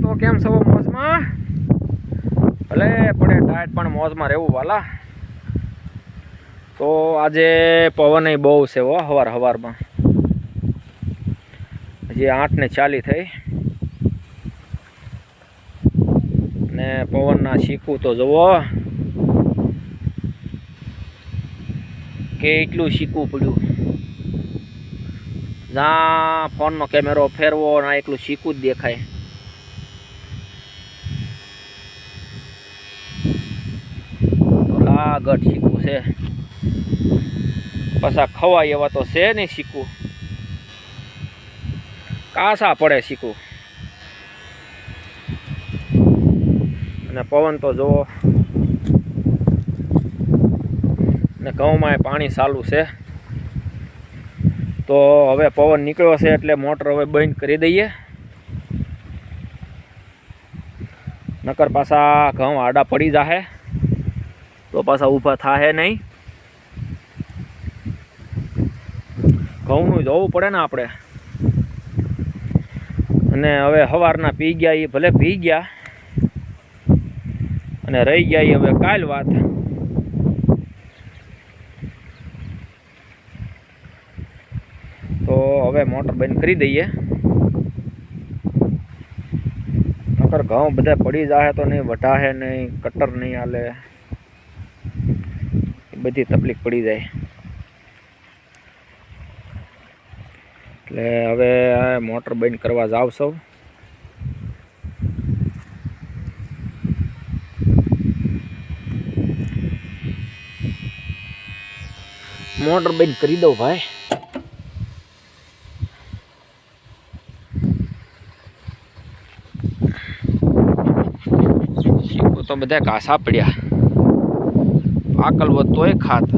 तो केम छो मौज में भले पड़े टाइट पण मौज में रहू वाला। तो आज पवन बहु से वो हवार हवार में हजी 8:40 थई ने पवन ना शीकू तो जुओ के एटलू शीकू पड्यू। जहाँ फोन नो कैमेरो फेरवो ना एकलू शीकू ज देखाय। तो लागट शीकू से पछा खवाय एवा तो से नहीं शीकू कासा पड़े शीकू। ने पवन तो जो ने घऊं में पानी चालू से। तो हवे पवन निकळ्यो छे एटले मोटर हवे बंद करी दईए नकर पाछा घऊं आडा पड़ी जाहे तो पाछा ऊभा थाहे नहीं। घऊंनुं जोवुं पड़े ने आपणे। अने हवे हवाરના पी गया ए भले पी गया अने रही गया ए हवे काल वात। तो हवे मोटर बंद करी दईए नकर घऊं बधा पड़ी जाए तो नहीं वढाहे नहीं कटर नहीं हाले बधी तकलीफ पड़ी जाए। એટલે હવે મોટર બંધ કરવા જાવ છો। મોટર બંધ કરી દો ભાઈ। શીકુ તો બધા ઘાસા પડ્યા પાકલ હોત તોય ખાત।